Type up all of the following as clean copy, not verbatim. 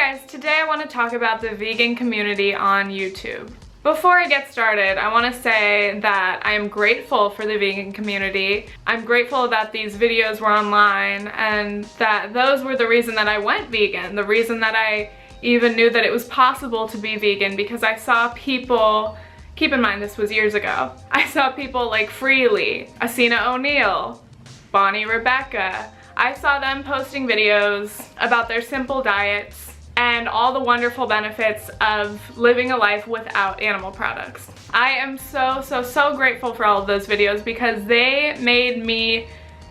Hey guys, today I want to talk about the vegan community on YouTube. Before I get started, I want to say that I am grateful for the vegan community. I'm grateful that these videos were online and that those were the reason that I went vegan, the reason that I even knew that it was possible to be vegan, because I saw people, keep in mind this was years ago, I saw people like Freely, Asina O'Neill, Bonnyrebecca. I saw them posting videos about their simple diets and all the wonderful benefits of living a life without animal products. I am so grateful for all of those videos because they made me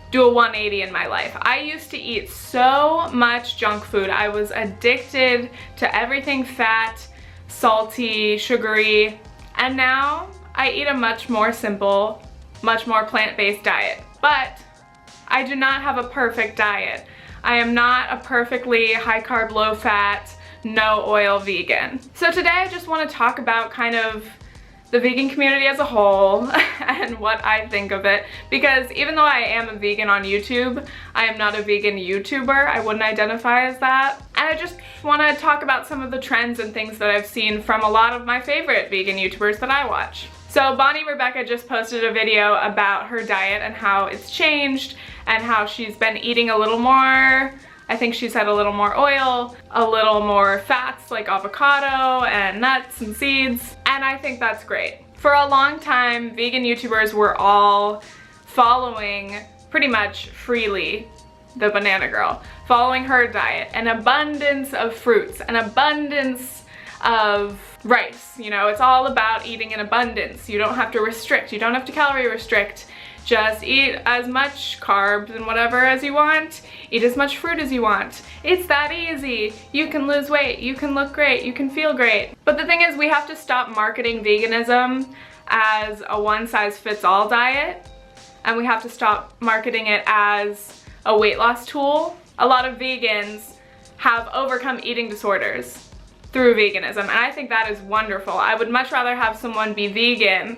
do a 180 in my life. I used to eat so much junk food. I was addicted to everything fat, salty, sugary, and now I eat a much more simple, much more plant-based diet. But I do not have a perfect diet. I am not a perfectly high carb, low fat, no oil vegan. So today I just want to talk about kind of the vegan community as a whole and what I think of it, because even though I am a vegan on YouTube, I am not a vegan YouTuber. I wouldn't identify as that. And I just want to talk about some of the trends and things that I've seen from a lot of my favorite vegan YouTubers that I watch. So Bonnyrebecca just posted a video about her diet and how it's changed and how she's been eating a little more, I think she said a little more oil, a little more fats like avocado and nuts and seeds, and I think that's great. For a long time, vegan YouTubers were all following pretty much Freely, the banana girl, following her diet, an abundance of fruits, an abundance of rice. You know, it's all about eating in abundance. You don't have to restrict, you don't have to calorie restrict. Just eat as much carbs and whatever as you want. Eat as much fruit as you want. It's that easy. You can lose weight, you can look great, you can feel great. But the thing is, we have to stop marketing veganism as a one-size-fits-all diet, and we have to stop marketing it as a weight loss tool. A lot of vegans have overcome eating disorders through veganism, and I think that is wonderful. I would much rather have someone be vegan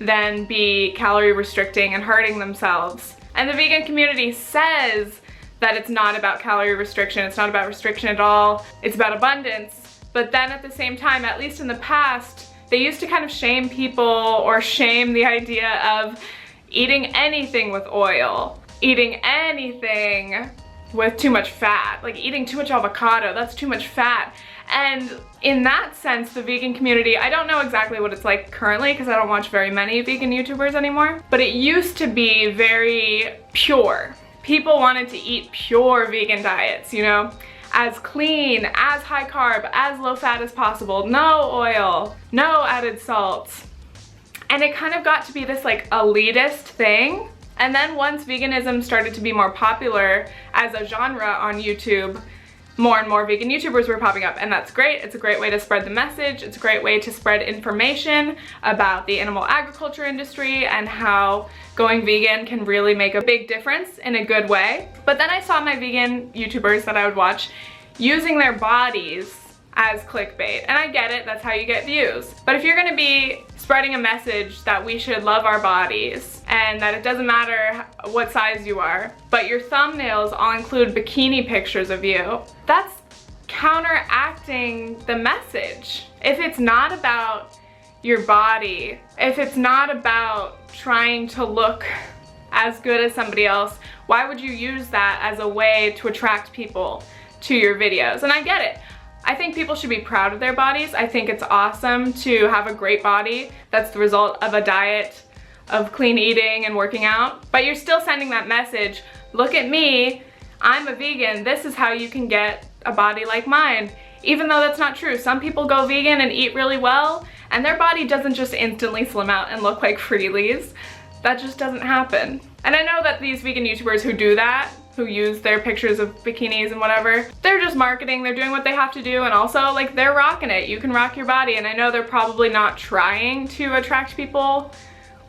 than be calorie restricting and hurting themselves. And the vegan community says that it's not about calorie restriction, it's not about restriction at all, it's about abundance. But then at the same time, at least in the past, they used to kind of shame people or shame the idea of eating anything with oil, eating anything with too much fat, like eating too much avocado, that's too much fat. And in that sense, the vegan community, I don't know exactly what it's like currently because I don't watch very many vegan YouTubers anymore, but it used to be very pure. People wanted to eat pure vegan diets, you know, as clean, as high carb, as low fat as possible, no oil, no added salts. And it kind of got to be this like elitist thing. And then once veganism started to be more popular as a genre on YouTube, more and more vegan YouTubers were popping up, and that's great. It's a great way to spread the message. It's a great way to spread information about the animal agriculture industry and how going vegan can really make a big difference in a good way. But then I saw my vegan YouTubers that I would watch using their bodies as clickbait, and I get it, that's how you get views. But if you're gonna be spreading a message that we should love our bodies and that it doesn't matter what size you are, but your thumbnails all include bikini pictures of you, that's counteracting the message. If it's not about your body, if it's not about trying to look as good as somebody else, why would you use that as a way to attract people to your videos? And I get it. I think people should be proud of their bodies. I think it's awesome to have a great body that's the result of a diet of clean eating and working out. But you're still sending that message, look at me, I'm a vegan, this is how you can get a body like mine. Even though that's not true. Some people go vegan and eat really well, and their body doesn't just instantly slim out and look like Freely's. That just doesn't happen. And I know that these vegan YouTubers who do that, who use their pictures of bikinis and whatever, they're just marketing, they're doing what they have to do, and also like they're rocking it. You can rock your body, and I know they're probably not trying to attract people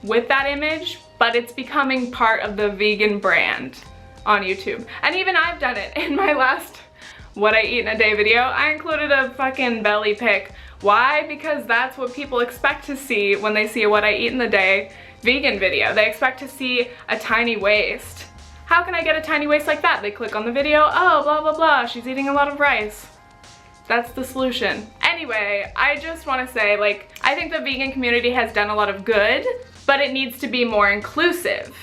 with that image, but it's becoming part of the vegan brand on YouTube. And even I've done it. In my last what I eat in a day video, I included a fucking belly pic. Why? Because that's what people expect to see when they see a what I eat in a day vegan video. They expect to see a tiny waist. How can I get a tiny waist like that? They click on the video, oh, blah, blah, blah, she's eating a lot of rice. That's the solution. Anyway, I just want to say, like, I think the vegan community has done a lot of good, but it needs to be more inclusive.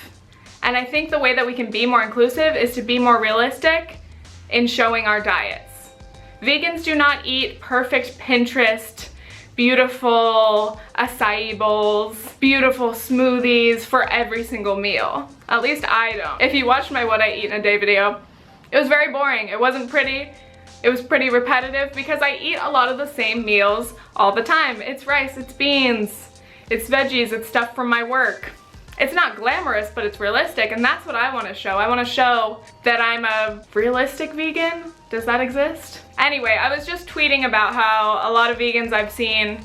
And I think the way that we can be more inclusive is to be more realistic in showing our diets. Vegans do not eat perfect Pinterest, beautiful acai bowls, beautiful smoothies for every single meal. At least I don't. If you watched my What I Eat in a Day video, it was very boring. It wasn't pretty. It was pretty repetitive because I eat a lot of the same meals all the time. It's rice, it's beans, it's veggies, it's stuff from my work. It's not glamorous, but it's realistic, and that's what I want to show. I want to show that I'm a realistic vegan. Does that exist? Anyway, I was just tweeting about how a lot of vegans I've seen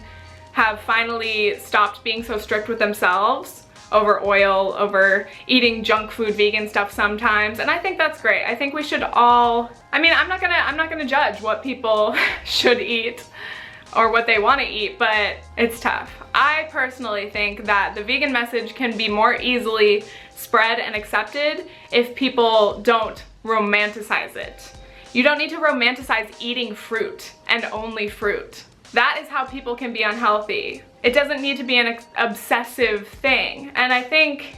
have finally stopped being so strict with themselves over oil, over eating junk food vegan stuff sometimes, and I think that's great. I think we should all, I mean, I'm not gonna judge what people should eat or what they want to eat, but it's tough. I personally think that the vegan message can be more easily spread and accepted if people don't romanticize it. You don't need to romanticize eating fruit and only fruit. That is how people can be unhealthy. It doesn't need to be an obsessive thing. And I think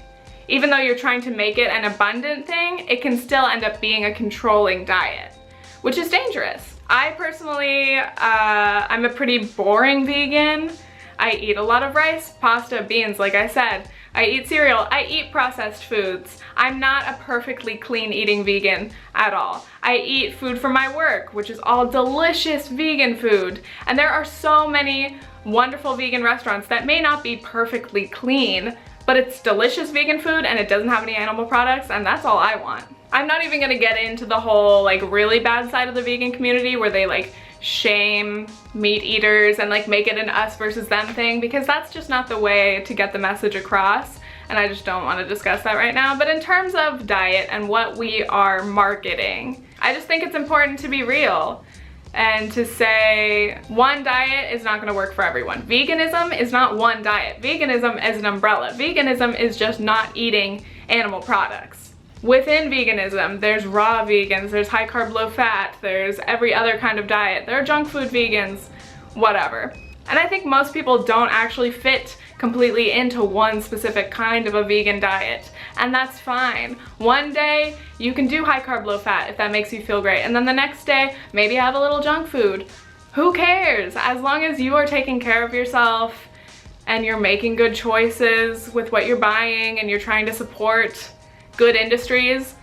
even though you're trying to make it an abundant thing, it can still end up being a controlling diet, which is dangerous. I personally, I'm a pretty boring vegan. I eat a lot of rice, pasta, beans, like I said. I eat cereal, I eat processed foods. I'm not a perfectly clean eating vegan at all. I eat food from my work, which is all delicious vegan food. And there are so many wonderful vegan restaurants that may not be perfectly clean, but it's delicious vegan food and it doesn't have any animal products, and that's all I want. I'm not even gonna get into the whole like really bad side of the vegan community where they like shame meat eaters and like make it an us versus them thing, because that's just not the way to get the message across, and I just don't want to discuss that right now. But in terms of diet and what we are marketing, I just think it's important to be real and to say one diet is not going to work for everyone. Veganism is not one diet. Veganism is an umbrella. Veganism is just not eating animal products. Within veganism, there's raw vegans, there's high carb, low fat, there's every other kind of diet. There are junk food vegans, whatever. And I think most people don't actually fit completely into one specific kind of a vegan diet, and that's fine. One day you can do high carb, low fat if that makes you feel great, and then the next day maybe have a little junk food. Who cares? As long as you are taking care of yourself and you're making good choices with what you're buying and you're trying to support good industries,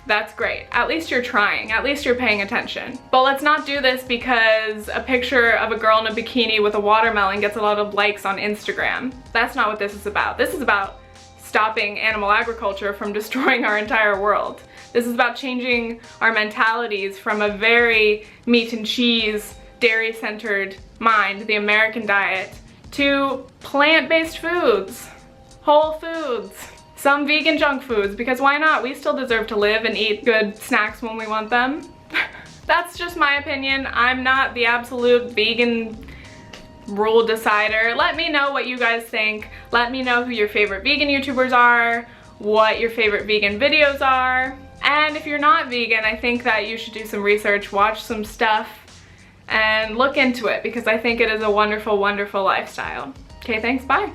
that's great. At least you're trying, at least you're paying attention. But let's not do this because a picture of a girl in a bikini with a watermelon gets a lot of likes on Instagram. That's not what this is about. This is about stopping animal agriculture from destroying our entire world. This is about changing our mentalities from a very meat and cheese, dairy-centered mind, the American diet, to plant-based foods, whole foods, some vegan junk foods, because why not? We still deserve to live and eat good snacks when we want them. That's just my opinion. I'm not the absolute vegan rule decider. Let me know what you guys think. Let me know who your favorite vegan YouTubers are, what your favorite vegan videos are. And if you're not vegan, I think that you should do some research, watch some stuff, and look into it, because I think it is a wonderful, wonderful lifestyle. Okay, thanks, bye.